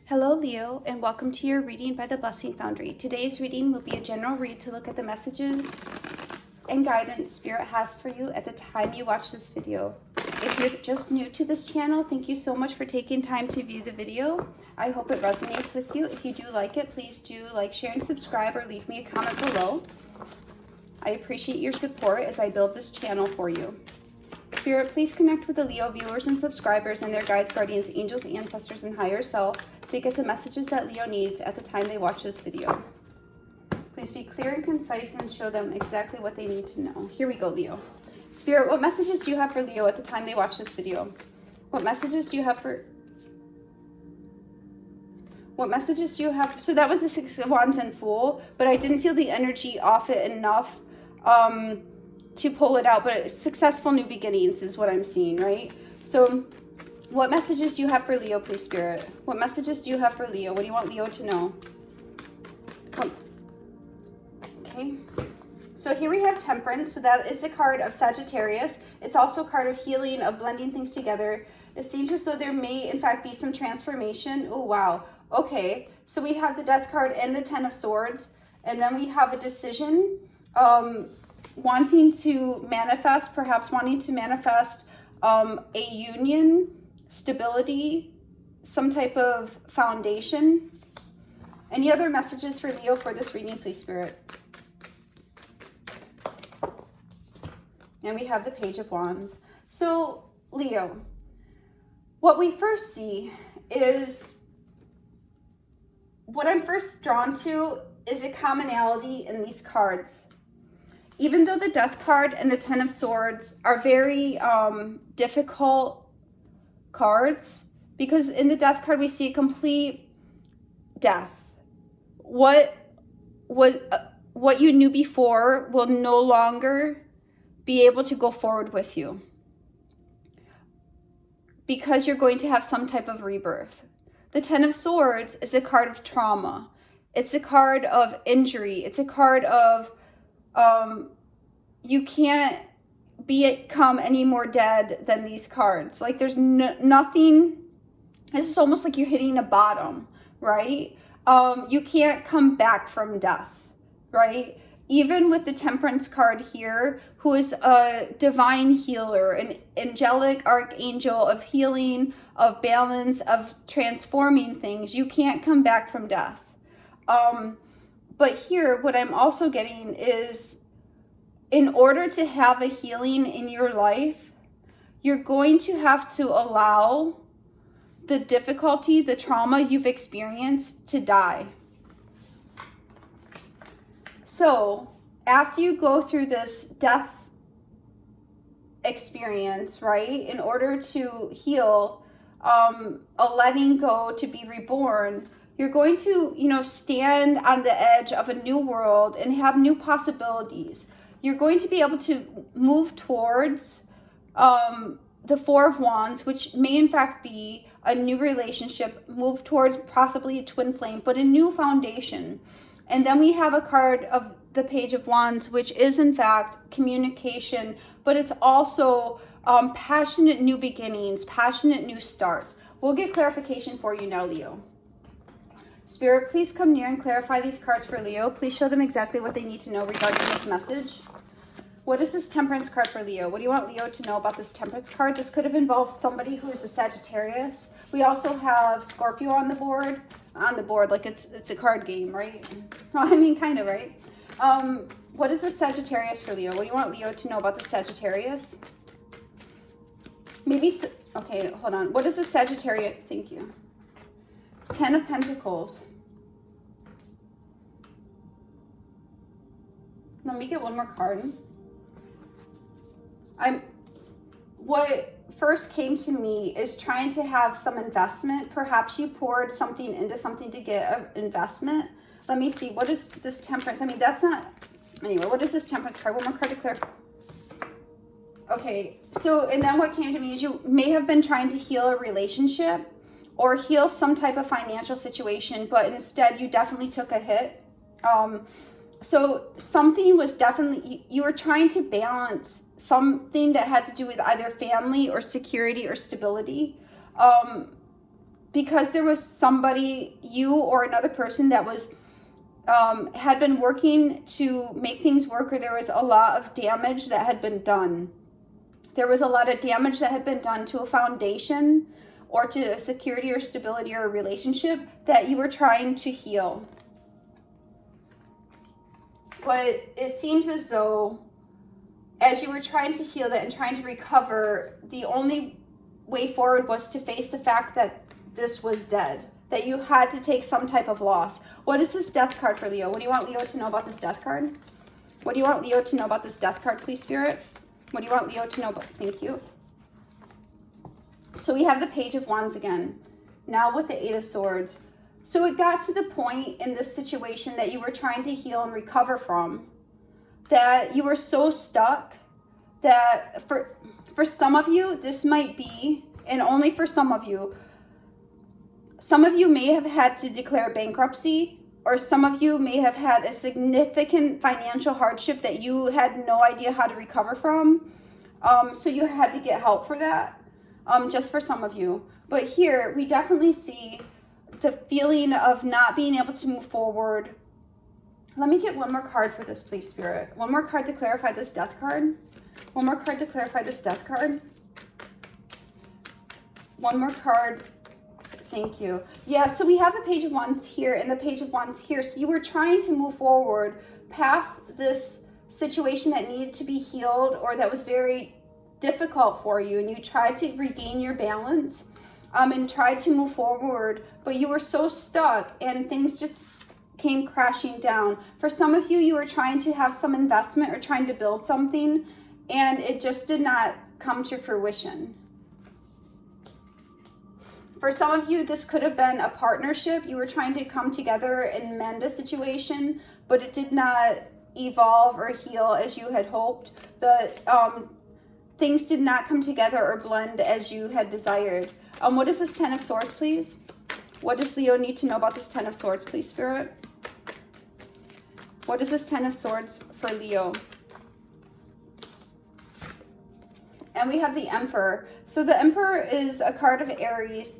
Hello Leo, and welcome to your reading by the Blessing Foundry. Today's reading will be a general read to look at the messages and guidance Spirit has for you at the time you watch this video. If you're just new to this channel, thank you so much for taking time to view the video. I hope it resonates with you. If you do like it, please do like, share, and subscribe, or leave me a comment below. I appreciate your support as I build this channel for you. Spirit, please connect with the Leo viewers and subscribers and their guides, guardians, angels, ancestors, and higher self to get the messages that Leo needs at the time they watch this video. Please be clear and concise and show them exactly what they need to know. Here we go, Leo. Spirit, what messages do you have for Leo at the time they watch this video? What messages do you have for... So that was the Six of Wands and Fool, but I didn't feel the energy off it enough to pull it out, but successful new beginnings is what I'm seeing, right? So what messages do you have for Leo, please, Spirit? What messages do you have for Leo? What do you want Leo to know? Okay. So here we have Temperance. So that is a card of Sagittarius. It's also a card of healing, of blending things together. It seems as though there may, in fact, be some transformation. Oh, wow. Okay. So we have the Death card and the Ten of Swords. And then we have a decision, wanting to manifest, perhaps wanting to manifest a union, stability, some type of foundation. Any other messages for Leo for this reading, please, Spirit? And we have the Page of Wands. So, Leo, what we first see is, what I'm first drawn to is a commonality in these cards. Even though the Death card and the Ten of Swords are very difficult cards, because in the Death card we see a complete death. What you knew before will no longer be able to go forward with you, because you're going to have some type of rebirth. The Ten of Swords is a card of trauma. It's a card of injury. It's a card of you can't become any more dead than these cards. Like there's nothing. This is almost like you're hitting a bottom, right? You can't come back from death, right? Even with the Temperance card here, who is a divine healer, an angelic archangel of healing, of balance, of transforming things, you can't come back from death. But here, what I'm also getting is, in order to have a healing in your life, you're going to have to allow the difficulty, the trauma you've experienced to die. So, after you go through this death experience, right, in order to heal, a letting go, to be reborn, you're going to, stand on the edge of a new world and have new possibilities. You're going to be able to move towards the Four of Wands, which may in fact be a new relationship, move towards possibly a twin flame, but a new foundation. And then we have a card of the Page of Wands, which is in fact communication, but it's also passionate new beginnings, passionate new starts. We'll get clarification for you now, Leo. Spirit, please come near and clarify these cards for Leo. Please show them exactly what they need to know regarding this message. What is this Temperance card for Leo? What do you want Leo to know about this Temperance card? This could have involved somebody who is a Sagittarius. We also have Scorpio on the board. Like it's a card game, right? Well, I mean, kind of, right? What is a Sagittarius for Leo? What do you want Leo to know about the Sagittarius? Maybe, okay, hold on. What is a Sagittarius? Thank you. Ten of Pentacles. Let me get one more card. What first came to me is trying to have some investment. Perhaps you poured something into something to get an investment. Let me see. What is this Temperance? I mean, that's not... Anyway, what is this Temperance card? One more card to clear. Okay, so, and then what came to me is you may have been trying to heal a relationship or heal some type of financial situation, but instead you definitely took a hit. So something was definitely, you were trying to balance something that had to do with either family or security or stability. because there was somebody, you or another person, that was had been working to make things work, or there was a lot of damage that had been done. There was a lot of damage that had been done to a foundation or to a security or stability or a relationship that you were trying to heal. But it seems as though as you were trying to heal that and trying to recover, the only way forward was to face the fact that this was dead, that you had to take some type of loss. What is this death card for Leo? What do you want Leo to know about this death card? What do you want Leo to know about this death card, please, Spirit? What do you want Leo to know about? Thank you. So we have the Page of Wands again, now with the Eight of Swords. So it got to the point in this situation that you were trying to heal and recover from, that you were so stuck that for some of you, this might be, and only for some of you may have had to declare bankruptcy, or some of you may have had a significant financial hardship that you had no idea how to recover from. So you had to get help for that, just for some of you. But here, we definitely see the feeling of not being able to move forward. Let me get one more card for this, please, Spirit. One more card to clarify this death card. One more card to clarify this death card. One more card. Thank you. Yeah, so we have the Page of Wands here and the Page of Wands here. So you were trying to move forward past this situation that needed to be healed, or that was very difficult for you, and you tried to regain your balance and tried to move forward, but you were so stuck and things just came crashing down. For some of you, you were trying to have some investment or trying to build something, and it just did not come to fruition. For some of you, this could have been a partnership. You were trying to come together and mend a situation, but it did not evolve or heal as you had hoped. The things did not come together or blend as you had desired. What is this Ten of Swords, please? What does Leo need to know about this Ten of Swords, please, Spirit? What is this Ten of Swords for Leo? And we have the Emperor. So the Emperor is a card of Aries,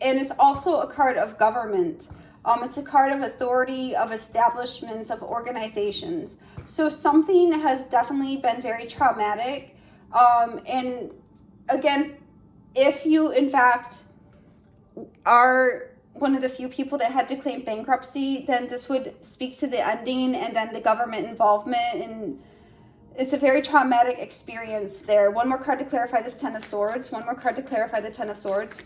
and it's also a card of government. It's a card of authority, of establishments, of organizations. So something has definitely been very traumatic. And again, if you in fact are one of the few people that had to claim bankruptcy, then this would speak to the ending and then the government involvement, and it's a very traumatic experience there. One more card to clarify this Ten of Swords. One more card to clarify the Ten of Swords.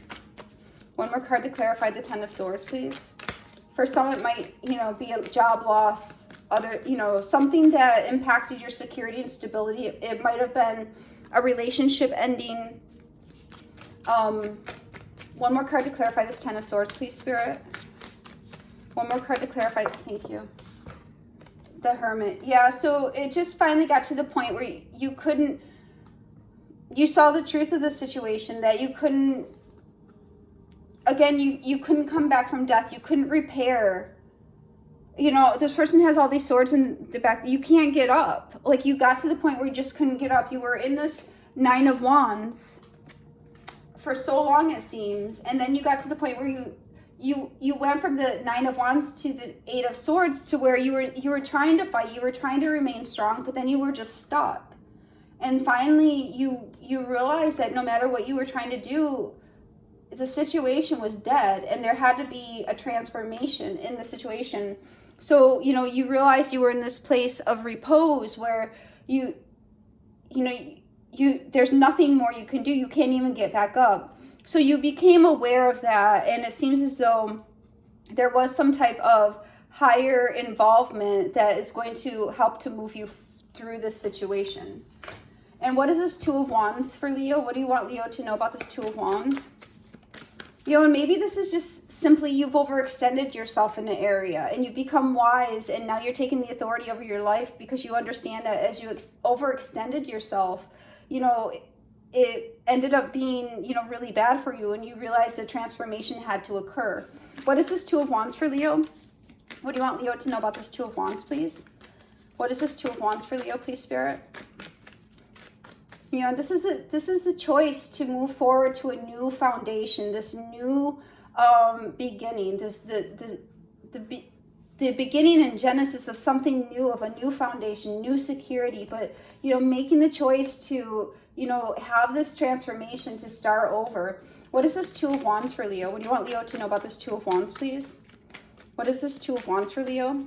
One more card to clarify the Ten of Swords, please. For some, it might, be a job loss, something that impacted your security and stability. It might have been a relationship ending. One more card to clarify this Ten of Swords, please, Spirit. One more card to clarify. Thank you. The Hermit. Yeah, so it just finally got to the point where you saw the truth of the situation, that you couldn't, again, you couldn't come back from death. You couldn't repair. This person has all these swords in the back. You can't get up. Like, you got to the point where you just couldn't get up. You were in this Nine of Wands for so long, it seems. And then you got to the point where you went from the Nine of Wands to the Eight of Swords, to where you were trying to fight, you were trying to remain strong, but then you were just stuck. And finally, you realized that no matter what you were trying to do, the situation was dead, and there had to be a transformation in the situation. So, you realized you were in this place of repose where there's nothing more you can do. You can't even get back up. So you became aware of that, and it seems as though there was some type of higher involvement that is going to help to move you through this situation. And what is this Two of Wands for Leo? What do you want Leo to know about this Two of Wands? And maybe this is just simply you've overextended yourself in an area, and you've become wise, and now you're taking the authority over your life because you understand that as you overextended yourself, it ended up being, really bad for you, and you realized the transformation had to occur. What is this Two of Wands for Leo? What do you want Leo to know about this Two of Wands, please? What is this Two of Wands for Leo, please, Spirit? This is a choice to move forward to a new foundation, this new beginning, the beginning in Genesis of something new, of a new foundation, new security, but, making the choice to, have this transformation, to start over. What is this Two of Wands for Leo? What do you want Leo to know about this Two of Wands, please? What is this Two of Wands for Leo?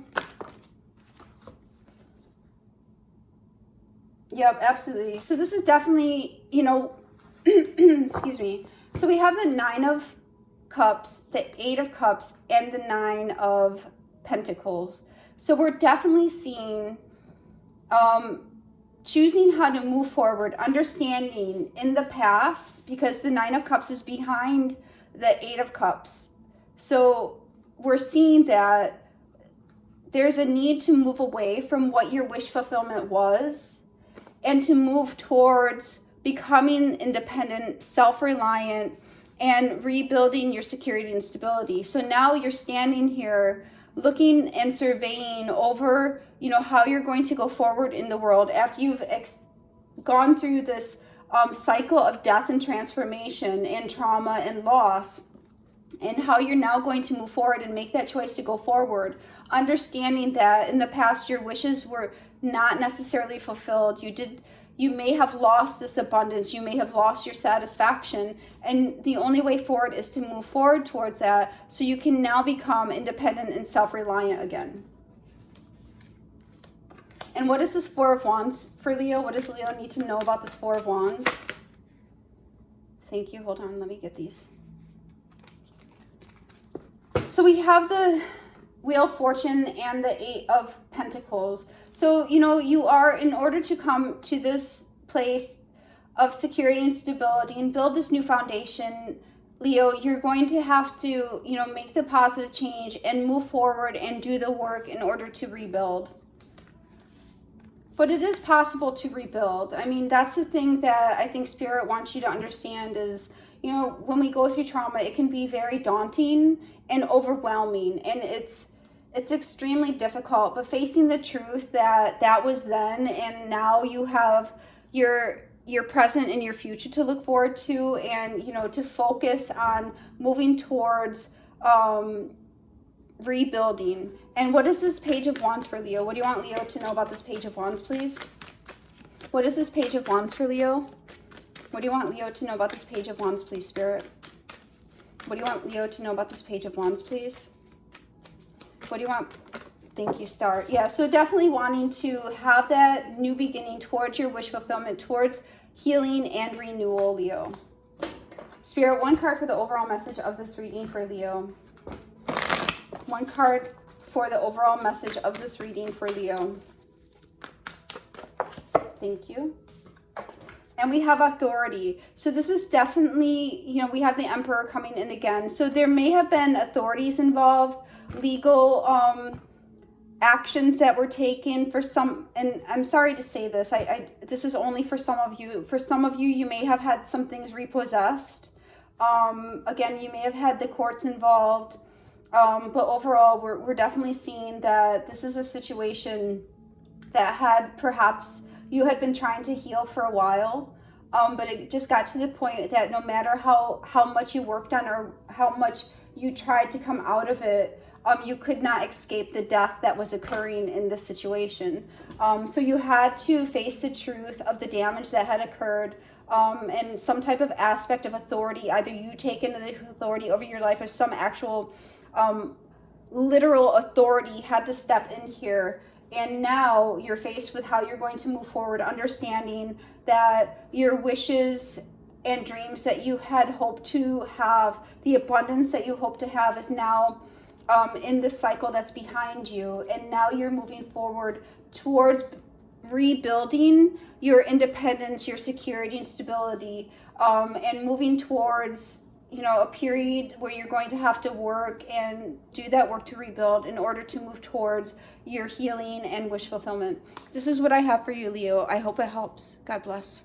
Yep, absolutely. So this is definitely, excuse me. So we have the Nine of Cups, the Eight of Cups, and the Nine of Pentacles. So we're definitely seeing choosing how to move forward, understanding in the past, because the Nine of Cups is behind the Eight of Cups. So we're seeing that there's a need to move away from what your wish fulfillment was and to move towards becoming independent, self-reliant, and rebuilding your security and stability. So now you're standing here looking and surveying over, how you're going to go forward in the world after you've gone through this cycle of death and transformation and trauma and loss, and how you're now going to move forward and make that choice to go forward, understanding that in the past your wishes were not necessarily fulfilled. You may have lost this abundance, you may have lost your satisfaction, and the only way forward is to move forward towards that so you can now become independent and self-reliant again. And what is this Four of Wands for Leo? What does Leo need to know about this Four of Wands? Thank you. Hold on, let me get these. So we have the Wheel of Fortune and the Eight of Pentacles. So, you are, in order to come to this place of security and stability and build this new foundation, Leo, you're going to have to, make the positive change and move forward and do the work in order to rebuild. But it is possible to rebuild. I mean, that's the thing that I think Spirit wants you to understand is, when we go through trauma, it can be very daunting and overwhelming, and it's extremely difficult, but facing the truth that was then, and now you have your present and your future to look forward to, and to focus on moving towards rebuilding. And what is this Page of Wands for Leo? What do you want Leo to know about this Page of Wands, please? What is this Page of Wands for Leo? What do you want Leo to know about this Page of Wands, please, Spirit? What do you want Leo to know about this Page of Wands, please? What do you want? Thank you, Star. Yeah, so definitely wanting to have that new beginning towards your wish fulfillment, towards healing and renewal, Leo. Spirit, one card for the overall message of this reading for Leo. One card for the overall message of this reading for Leo. Thank you. And we have Authority. So this is definitely, we have the Emperor coming in again. So there may have been authorities involved, legal actions that were taken for some, and I'm sorry to say this, this is only for some of you. For some of you, you may have had some things repossessed. Again, you may have had the courts involved. But overall, we're definitely seeing that this is a situation that had perhaps you had been trying to heal for a while, but it just got to the point that no matter how much you worked on or how much you tried to come out of it, you could not escape the death that was occurring in this situation. So you had to face the truth of the damage that had occurred, and some type of aspect of authority. Either you take into the authority over your life or some actual literal authority had to step in here. And now you're faced with how you're going to move forward, understanding that your wishes and dreams that you had hoped to have, the abundance that you hope to have, is now in this cycle that's behind you. And now you're moving forward towards rebuilding your independence, your security and stability, and moving towards a period where you're going to have to work and do that work to rebuild in order to move towards your healing and wish fulfillment. This is what I have for you, Leo. I hope it helps. God bless.